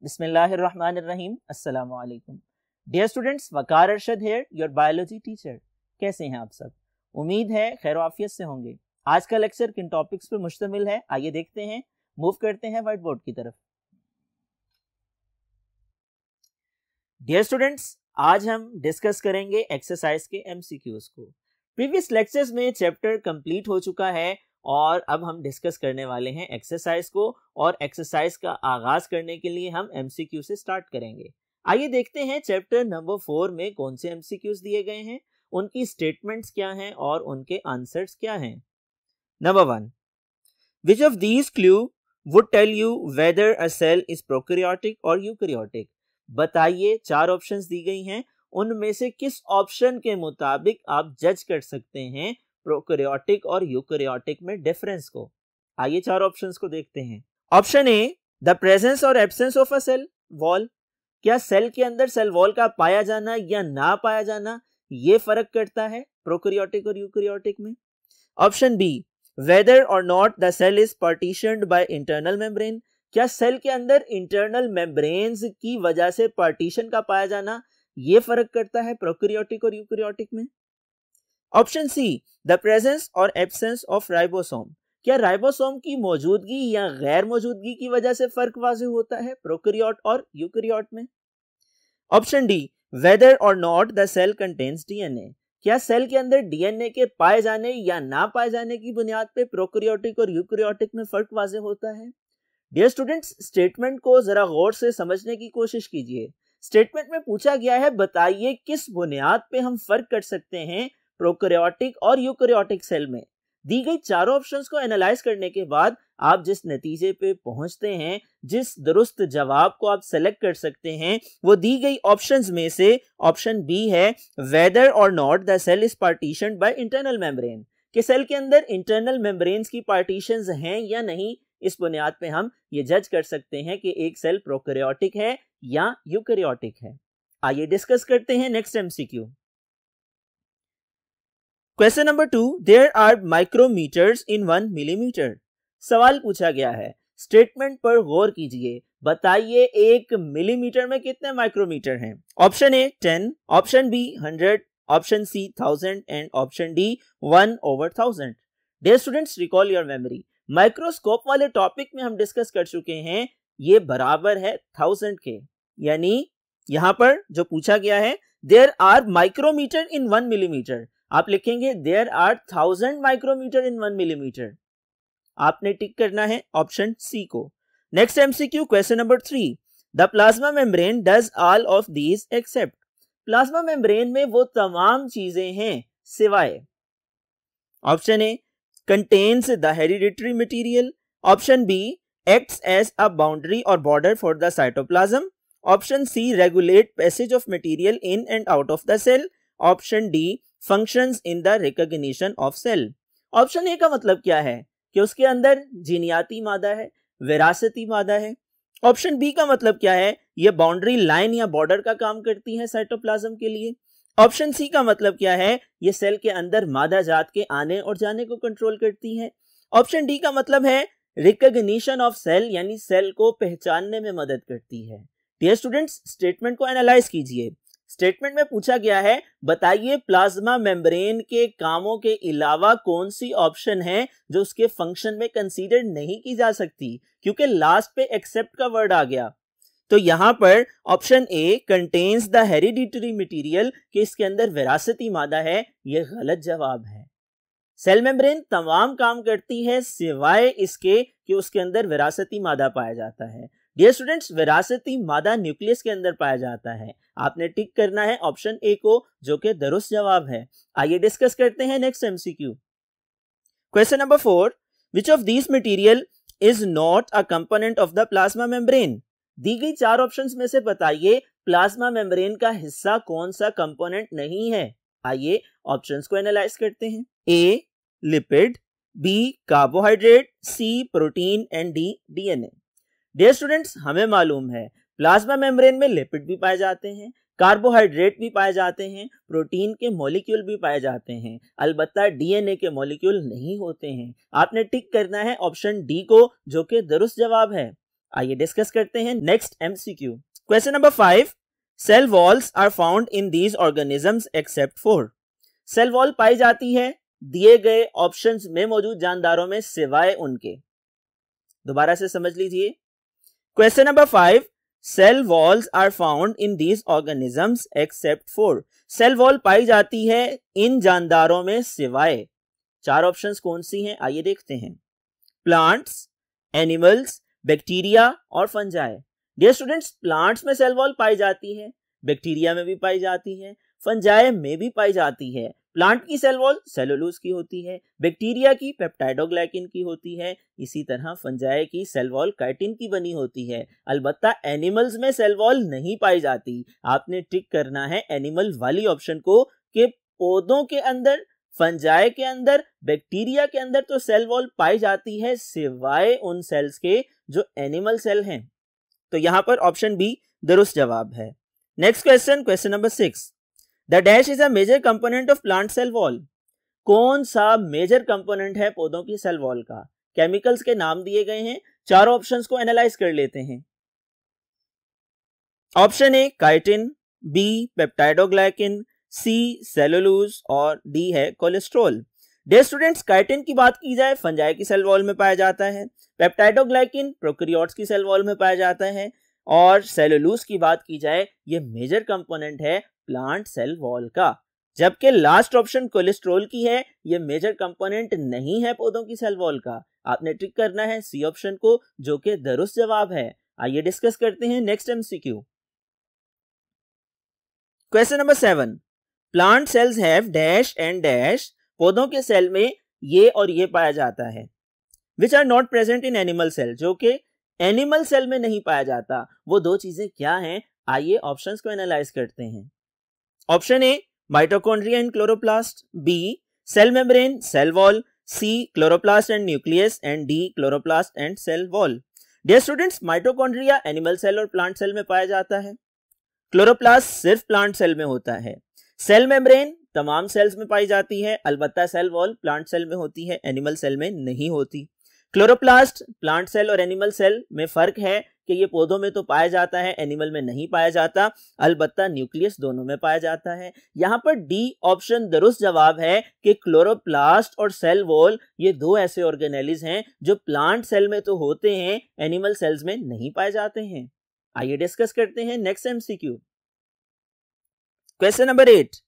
बिस्मिल्लाहिर्रहमानिर्रहीम। अस्सलामु अलैकुम। Dear students, Waqar Arshad here, your biology teacher. कैसे हैं आप सब? उम्मीद है खैर आफियत से होंगे। आज का लेक्चर किन टॉपिक्स पे मुश्तमिल है, आइए देखते हैं। मूव करते हैं व्हाइट बोर्ड की तरफ। डियर स्टूडेंट्स, आज हम डिस्कस करेंगे एक्सरसाइज के एमसीक्यूज को। प्रीवियस लेक्चर्स में चैप्टर कंप्लीट हो चुका है और अब हम डिस्कस करने वाले हैं एक्सरसाइज को, और एक्सरसाइज का आगाज करने के लिए हम एमसीक्यू से स्टार्ट करेंगे। आइए देखते हैं चैप्टर नंबर 4 में कौन से एमसीक्यूज दिए गए हैं, उनकी स्टेटमेंट्स क्या हैं और उनके आंसर्स क्या हैं। Number 1, which of these clue would tell you whether a cell is prokaryotic और यूकैरियोटिक। बताइए, 4 ऑप्शंस दी गई हैं, उनमें से किस ऑप्शन के मुताबिक आप जज कर सकते हैं प्रोकैरियोटिक और यूकैरियोटिक में डिफरेंस को। आइए 4 ऑप्शंस को देखते हैं। Option A, the presence or absence of a cell wall. क्या सेल के अंदर सेल वॉल का पाया जाना या ना पाया जाना ये फर्क करता है प्रोकैरियोटिक और यूकैरियोटिक में। ऑप्शन बी, वेदर और not the cell is partitioned by internal membrane. क्या सेल के अंदर इंटरनल मेम्ब्रेन्स की वजह से पार्टीशन का पाया जाना ये फर्क करता है प्रोकैरियोटिक और यूकैरियोटिक में। Option C, the presence or absence of ribosome. क्या राइबोसोम की मौजूदगी या गैर मौजूदगी की वजह से फर्क वाज़ेह होता है प्रोकैरियोट और यूकैरियोट में। ऑप्शन डी, वेदर और not the cell contains DNA. क्या सेल के अंदर डीएनए के पाए जाने या ना पाए जाने की बुनियाद पे प्रोकैरियोटिक और यूकैरियोटिक में फर्क वाज़ेह होता है। डियर स्टूडेंट्स, स्टेटमेंट को जरा गौर से समझने की कोशिश कीजिए। स्टेटमेंट में पूछा गया है, बताइए किस बुनियाद पे हम फर्क कर सकते हैं प्रोकैरियोटिक और यूकैरियोटिक सेल में। दी गई चारों ऑप्शंस को एनालाइज करने के बाद आप जिस नतीजे पे पहुंचते हैं, जिस दुरुस्त जवाब को आप सेलेक्ट कर सकते हैं, वो दी गई ऑप्शंस में से ऑप्शन बी है, वेदर और not the cell is partitioned by internal membrane. कि सेल के अंदर इंटरनल मेम्ब्रेन्स की पार्टीशंस हैं या नहीं, इस बुनियाद पे हम ये जज कर सकते हैं कि एक सेल प्रोकैरियोटिक है या यूकैरियोटिक है। आइए डिस्कस करते हैं next MCQ. Question number 2, there are micrometres in 1 millimetre. सवाल पूछा गया है, स्टेटमेंट पर गौर कीजिए। बताइए 1 मिलीमीटर में कितने माइक्रोमीटर हैं। Option A 10, option B 100, option C 1000 and option D 1/1000। Dear students, recall your memory. Microscope वाले टॉपिक में हम डिस्कस कर चुके हैं, ये बराबर है 1000 के। यानी यहां पर जो पूछा गया है, there are micrometre in 1 millimetre, आप लिखेंगे there are 1000 micrometre in 1 millimetre. आपने टिक करना है ऑप्शन सी को। Next MCQ, question number 3, the plasma membrane does all of these except. Plasma membrane में वो तमाम चीजें हैं सिवाय। Option A, contains the hereditary material. Option B, acts as a boundary or border for the cytoplasm. Option C, regulate passage of material in and out of the cell. Option D, functions in the recognition of cell. Option A का मतलब क्या है कि उसके अंदर जीनियाती मादा है, विरासती मादा है। ऑप्शन बी का मतलब क्या है, ये बाउंड्री लाइन या बॉर्डर का काम करती है साइटोप्लाज्म के लिए। ऑप्शन सी का मतलब क्या है, ये सेल के अंदर मादा जात के आने और जाने को कंट्रोल करती है। ऑप्शन डी का मतलब है रिकॉग्निशन ऑफ सेल, यानी सेल को पहचानने में मदद करती है। डियर स्टूडेंट्स, स्टेटमेंट को एनालाइज कीजिए। स्टेटमेंट में पूछा गया है, बताइए प्लाज्मा मेम्ब्रेन के कामों के अलावा कौन सी ऑप्शन है जो उसके फंक्शन में कंसीडर नहीं की जा सकती, क्योंकि लास्ट पे एक्सेप्ट का वर्ड आ गया। तो यहां पर option A contains the hereditary material, कि इसके अंदर विरासती मादा है, यह गलत जवाब है। सेल मेम्ब्रेन तमाम काम करती है सिवाय इसके कि उसके अंदर विरासती मादा पाया जाता है। डियर स्टूडेंट्स, विरासती मादा न्यूक्लियस के अंदर पाया जाता है। आपने टिक करना है ऑप्शन ए को, जो कि दुरुस्त जवाब है। आइए डिस्कस करते हैं next MCQ. Question number 4, which of this material is not a component of the plasma membrane. दी गई 4 ऑप्शंस में से बताइए प्लाज्मा मेम्ब्रेन का हिस्सा कौन सा कंपोनेंट नहीं है। आइए ऑप्शंस को एनालाइज करते हैं। A lipid, B carbohydrate, C protein and D DNA. Dear students, हमें मालूम है प्लाज्मा मेम्ब्रेन में लिपिड भी पाए जाते हैं, कार्बोहाइड्रेट भी पाए जाते हैं, प्रोटीन के मॉलिक्यूल भी पाए जाते हैं, अलबत्ता डीएनए के मॉलिक्यूल नहीं होते हैं। आपने टिक करना है ऑप्शन डी को, जो कि दुरुस्त जवाब है। आइए डिस्कस करते हैं next MCQ. Question number 5, cell walls are found in these organisms except for. Cell wall पाई जाती है दिए गए ऑप्शंस में मौजूद जानदारों में सिवाय उनके। दोबारा से समझ लीजिए। Question number 5, cell walls are found in these organisms except for. Cell wall पाई जाती है इन जानदारों में सिवाय। चार ऑप्शंस कौन सी हैं आइए देखते हैं। प्लांट्स, एनिमल्स, बैक्टीरिया और फंजाई। डियर स्टूडेंट्स, प्लांट्स में सेल वॉल पाई जाती है, बैक्टीरिया में भी पाई जाती है, फंजाई में भी पाई जाती है। प्लांट की सेल वॉल सेलुलोज की होती है, बैक्टीरिया की पेप्टाइडोग्लाइकिन की होती है, इसी तरह फंजाई की सेल वॉल काइटिन की बनी होती है। अलबत्ता एनिमल्स में सेल वॉल नहीं पाई जाती। आपने टिक करना है एनिमल वाली ऑप्शन को कि पौधों के अंदर, फंजाई के अंदर, बैक्टीरिया के अंदर तो सेल वॉल पाई जाती है सिवाय उन सेल्स के जो एनिमल सेल हैं। तो यहां पर ऑप्शन बी दुरुस्त जवाब है। Next question, question number 6, the dash is a major component of plant cell wall. कौन सा मेजर कंपोनेंट है पौधों की सेल वॉल का? केमिकल्स के नाम दिए गए हैं, चारों ऑप्शंस को एनालाइज कर लेते हैं। Option A chitin, B peptidoglycan, C cellulose और डी है कोलेस्ट्रॉल। डियर स्टूडेंट्स, काइटिन की बात की जाए फंजाई की सेल वॉल में पाया जाता है, पेप्टाइडोग्लाइकिन प्रोकैरियोट्स की सेल वॉल में पाया जाता है और सेलुलोज की बात की जाए ये मेजर कंपोनेंट है प्लांट सेल वॉल का। जबकि लास्ट ऑप्शन कोलेस्ट्रॉल की है, ये मेजर कंपोनेंट नहीं है पौधों की सेल वॉल का। आपने टिक करना है सी ऑप्शन को जो कि दुरुस्त जवाब है। आइए डिस्कस करते हैं next MCQ. Question number 7, plant cells have dash and dash. पौधों के सेल में ये और ये पाया जाता है। Which are not present in animal cell, जो कि एनिमल सेल में नहीं पाया जाता। वो दो चीजें क्या हैं आइए ऑप्शंस को एनालाइज करते हैं। Option A mitochondria and chloroplast, B cell membrane, cell wall, C chloroplast and nucleus and D chloroplast and cell wall. Dear students, mitochondria animal cell और प्लांट सेल में पाया जाता है, क्लोरोप्लास्ट सिर्फ प्लांट सेल में होता है, सेल मेम्ब्रेन तमाम सेल्स में पाई जाती है, अलबत्ता सेल वॉल प्लांट सेल में होती है, एनिमल सेल में नहीं होती। क्लोरोप्लास्ट प्लांट सेल और एनिमल सेल में फर्क है कि ये पौधों में तो पाया जाता है, एनिमल में नहीं पाया जाता, अलबत्ता न्यूक्लियस दोनों में पाया जाता है। यहाँ पर डी ऑप्शन दुरुस्त जवाब है कि क्लोरोप्लास्ट और सेल वॉल ये दो ऐसे ऑर्गेनेलिज हैं जो प्लांट सेल में तो होते हैं, एनिमल सेल्स में नहीं पाए जाते हैं। आइए डिस्कस करते हैं next MCQ. Question number 8,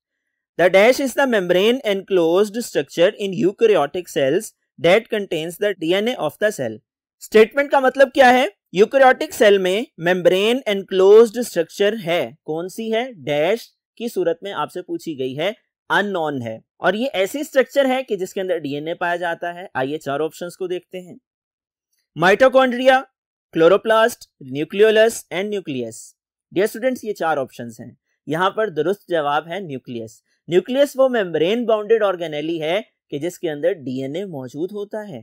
the dash is the membrane enclosed structure in eukaryotic cells that contains the DNA of the cell। Statement का मतलब क्या है? यूकैरियोटिक सेल में मेम्ब्रेन एनक्लोज्ड स्ट्रक्चर है, कौन सी है? डैश की सूरत में आपसे पूछी गई है, अननोन है, और ये ऐसी स्ट्रक्चर है कि जिसके अंदर डीएनए पाया जाता है। आइए चार ऑप्शंस को देखते हैं। Mitochondria, chloroplast, nucleolus and nucleus. Dear students, ये चार ऑप्शंस हैं। यहां पर दुरुस्त जवाब है न्यूक्लियस। न्यूक्लियस वो मेम्ब्रेन बाउंडेड ऑर्गेनेली है कि जिसके अंदर डीएनए मौजूद होता है।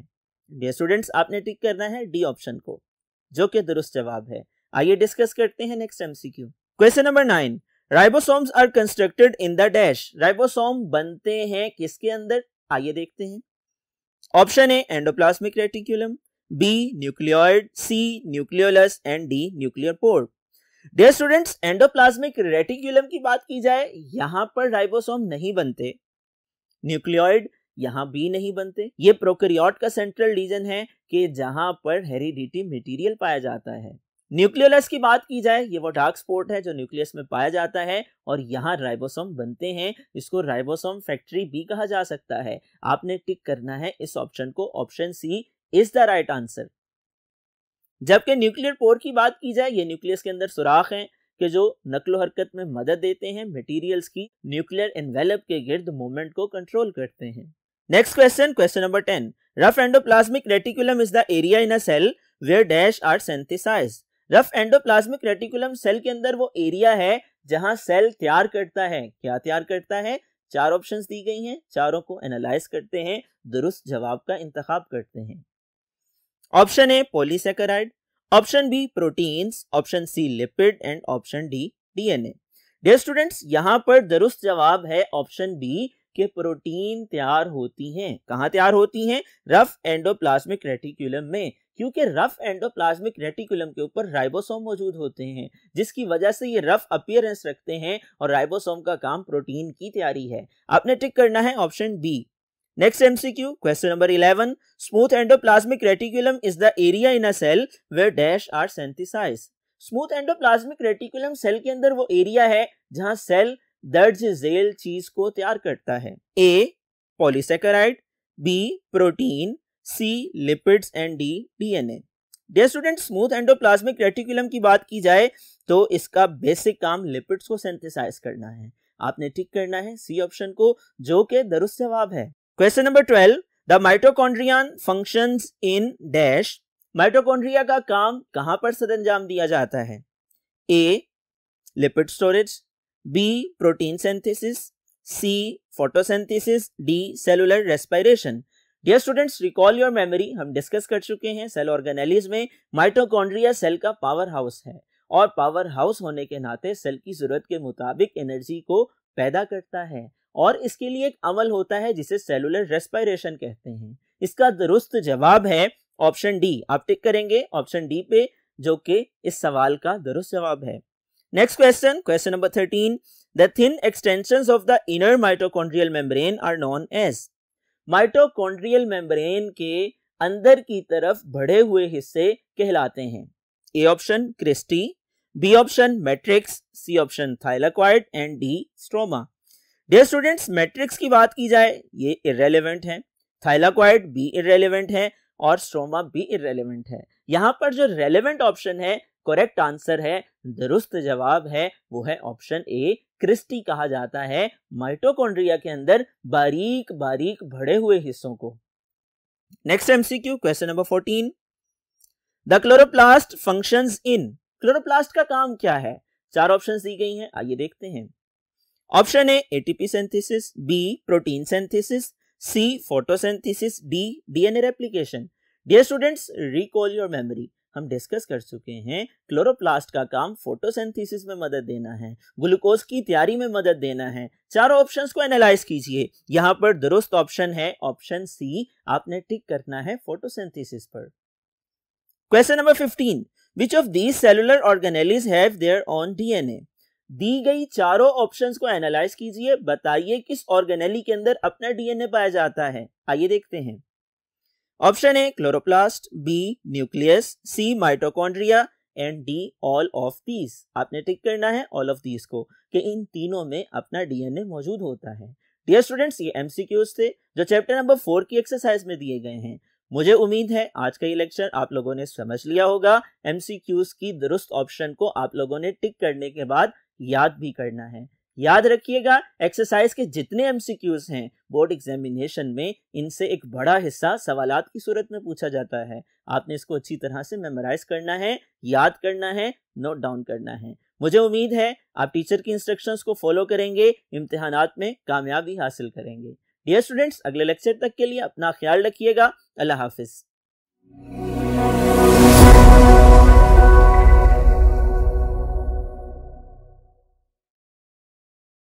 डियर स्टूडेंट्स, आपने टिक करना है डी ऑप्शन को जो कि दुरुस्त जवाब है। आइए डिस्कस करते हैं next MCQ. Question number 9, ribosomes are constructed in the dash. Ribosome बनते हैं किसके अंदर? आइए देखते हैं। Option A endoplasmic reticulum, B nucleoid, C nucleolus and D nuclear pore. Dear students, endoplasmic reticulum की बात की जाए यहां पर राइबोसोम नहीं बनते, न्यूक्लियोइड यहां भी नहीं बनते। ये प्रोकैरियोट का सेंट्रल रीजन है कि जहां पर हेरिडिटी मटेरियल पाया जाता है। न्यूक्लियोलस की बात की जाए ये वो डार्क स्पॉट है जो न्यूक्लियस में पाया जाता है और यहाँ राइबोसोम बनते हैं। इसको राइबोसोम फैक्ट्री भी कहा जा सकता है। आपने टिक करना है इस ऑप्शन को, option C is the right answer. जबकि न्यूक्लियर पोर की बात की जाए ये न्यूक्लियस के अंदर सुराख हैं कि जो नकलो हरकत में मदद देते हैं, मटेरियल्स की न्यूक्लियर एनवेलप के गिर्द मूवमेंट को कंट्रोल करते हैं। Next question, question number 10, rough endoplasmic reticulum is the area in a cell where dash are synthesised. Rough endoplasmic reticulum cell के अंदर वो एरिया है जहां सेल तैयार करता है। क्या तैयार करता है? चार ऑप्शंस दी गई हैं, चारों को एनालाइज करते हैं, दुरुस्त जवाब का इंतखाब करते हैं। Option A polysaccharide, option B proteins, option C lipid and option D DNA. Dear students, यहां पर दुरुस्त जवाब है ऑप्शन बी के प्रोटीन तैयार होती हैं। कहाँ तैयार होती हैं? रफ एंडोप्लाज्मिक रेटिकुलम में, क्योंकि रफ एंडोप्लाज्मिक रेटिकुलम के ऊपर राइबोसोम मौजूद होते हैं, जिसकी वजह से ये रफ अपीयरेंस रखते हैं और राइबोसोम का काम प्रोटीन की तैयारी है। आपने टिक करना है option B. Next MCQ, question number 11, smooth endoplasmic reticulum is the area in a cell where dash are synthesised. Smooth endoplasmic reticulum cell के अंदर वो एरिया है जहां सेल दर्ज झेल चीज को तैयार करता है। A polysaccharide, B protein, C lipids and D DNA. Dear student, smooth endoplasmic reticulum की बात की जाए तो इसका बेसिक काम लिपिड्स को सिंथेसाइज करना है। आपने टिक करना है सी ऑप्शन को, जो कि दुरुस्त जवाब है। Question number 12, the mitochondrion functions in dash. Mitochondria का काम कहां पर सरंजाम दिया जाता है? A lipid storage, B protein synthesis, C photosynthesis, D cellular respiration. Dear students, recall your memory, हम डिस्कस कर चुके हैं सेल ऑर्गेनेलिज में माइटोकॉन्ड्रिया सेल का पावर हाउस है और पावर हाउस होने के नाते सेल की जरूरत के मुताबिक एनर्जी को पैदा करता है और इसके लिए एक अमल होता है जिसे सेलुलर रेस्पिरेशन कहते हैं। इसका दुरुस्त जवाब है ऑप्शन डी। आप टिक करेंगे ऑप्शन डी पे, जो कि इस सवाल का दुरुस्त जवाब है। Next question, question number 13, the thin extensions of the inner mitochondrial membrane are known as. Mitochondrial membrane के अंदर की तरफ बढ़े हुए हिस्से कहलाते हैं। A option cristae, B option matrix, C option thylakoid and D stroma. Dear students, matrix की बात की जाए ये इररेलेवेंट है, थाइलाकॉइड भी इररेलेवेंट है और स्ट्रोमा भी इररेलेवेंट है। यहां पर जो रेलेवेंट ऑप्शन है, करेक्ट आंसर है, दुरुस्त जवाब है, वो है ऑप्शन ए क्रिस्टी। कहा जाता है माइटोकॉन्ड्रिया के अंदर बारीक बारीक बढ़े हुए हिस्सों को। Next MCQ, question number 14, the chloroplast functions in. Chloroplast का काम क्या है? चार ऑप्शंस दी गई हैं, आइए देखते हैं। Option A ATP synthesis, B protein synthesis, C photosynthesis, D DNA replication. Dear students, recall your memory, हम डिस्कस कर चुके हैं क्लोरोप्लास्ट का काम फोटोसिंथेसिस में मदद देना है, ग्लूकोज की तैयारी में मदद देना है। चारों ऑप्शंस को एनालाइज कीजिए। यहां पर दुरुस्त ऑप्शन है ऑप्शन सी, आपने टिक करना है फोटोसिंथेसिस पर। Question number 15, which of these cellular organelles have their own DNA. दी गई चारों ऑप्शंस को एनालाइज कीजिए, बताइए किस ऑर्गेनेली के अंदर अपना डीएनए पाया जाता है। आइए देखते हैं। Option A chloroplast, B nucleus, C mitochondria and D all of these. आपने टिक करना है ऑल ऑफ दीज को, कि इन तीनों में अपना डीएनए मौजूद होता है। डियर स्टूडेंट्स, ये एमसीक्यूज थे जो चैप्टर नंबर 4 की एक्सरसाइज में दिए गए हैं। मुझे उम्मीद है आज का ये लेक्चर आप लोगों ने समझ लिया होगा। एमसीक्यूज की दुरुस्त ऑप्शन को आप लोगों ने टिक करने के बाद याद भी करना है। याद रखिएगा, एक्सरसाइज के जितने एमसीक्यूज हैं बोर्ड एग्जामिनेशन में, इनसे एक बड़ा हिस्सा सवालात की सूरत में पूछा जाता है। आपने इसको अच्छी तरह से मेमोराइज करना है, याद करना है, नोट डाउन करना है। मुझे उम्मीद है आप टीचर की इंस्ट्रक्शंस को फॉलो करेंगे, इम्तिहानात में कामयाबी हासिल करेंगे। डियर स्टूडेंट्स, अगले लेक्चर तक के लिए अपना ख्याल रखिएगा। अल्लाह हाफिज।